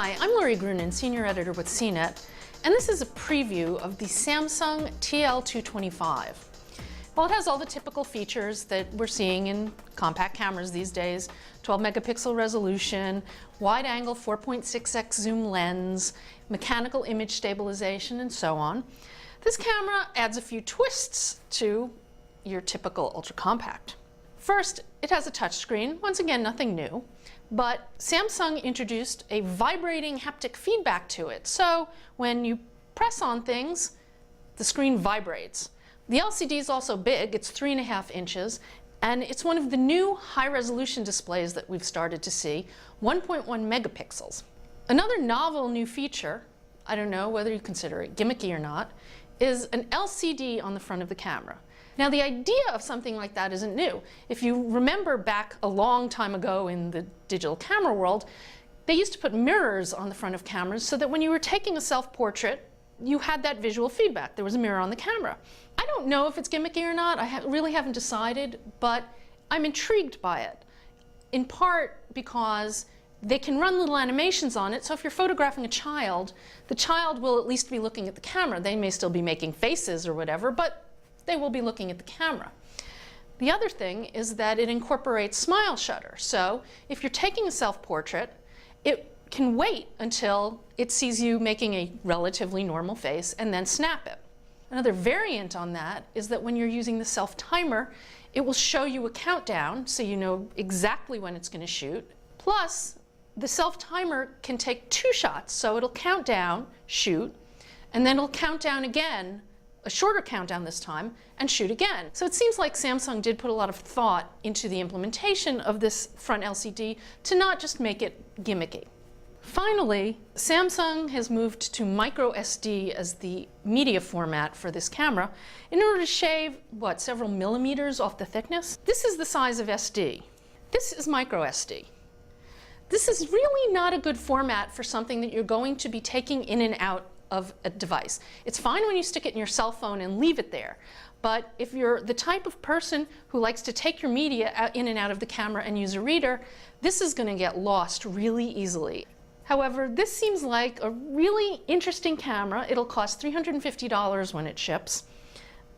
Hi, I'm Lori Grunin, Senior Editor with CNET, and this is a preview of the Samsung TL225. Well, it has all the typical features that we're seeing in compact cameras these days: 12 megapixel resolution, wide-angle 4.6x zoom lens, mechanical image stabilization, and so on. This camera adds a few twists to your typical ultra-compact. First, it has a touchscreen. Once again, nothing new. But Samsung introduced a vibrating haptic feedback to it. So when you press on things, the screen vibrates. The LCD is also big. It's 3.5 inches. And it's one of the new high-resolution displays that we've started to see, 1.1 megapixels. Another novel new feature, I don't know whether you consider it gimmicky or not, is an LCD on the front of the camera. Now, the idea of something like that isn't new. If you remember back a long time ago in the digital camera world, they used to put mirrors on the front of cameras so that when you were taking a self-portrait, you had that visual feedback. There was a mirror on the camera. I don't know if it's gimmicky or not. I really haven't decided, but I'm intrigued by it, in part because they can run little animations on it. So if you're photographing a child, the child will at least be looking at the camera. They may still be making faces or whatever, but they will be looking at the camera. The other thing is that it incorporates smile shutter. So if you're taking a self-portrait, it can wait until it sees you making a relatively normal face and then snap it. Another variant on that is that when you're using the self-timer, it will show you a countdown so you know exactly when it's going to shoot. Plus, the self-timer can take 2 shots, so it'll count down, shoot, and then it'll count down again, a shorter countdown this time, and shoot again. So it seems like Samsung did put a lot of thought into the implementation of this front LCD to not just make it gimmicky. Finally, Samsung has moved to micro SD as the media format for this camera in order to shave, several millimeters off the thickness? This is the size of SD. This is micro SD. This is really not a good format for something that you're going to be taking in and out of a device. It's fine when you stick it in your cell phone and leave it there, but if you're the type of person who likes to take your media in and out of the camera and use a reader, this is going to get lost really easily. However, this seems like a really interesting camera. It'll cost $350 when it ships,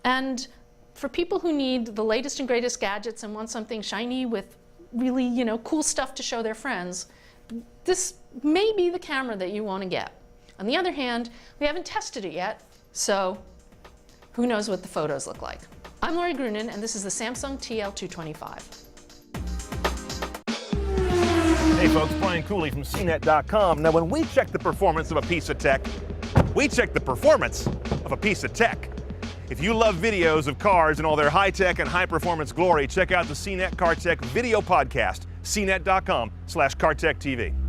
and for people who need the latest and greatest gadgets and want something shiny with really, cool stuff to show their friends, this may be the camera that you want to get. On the other hand, we haven't tested it yet, so who knows what the photos look like. I'm Lori Grunin, and this is the Samsung TL225. Hey folks, Brian Cooley from CNET.com. Now, when we check the performance of a piece of tech, we check the performance of a piece of tech. If you love videos of cars and all their high-tech and high-performance glory, check out the CNET Car Tech video podcast, cnet.com/CarTechTV.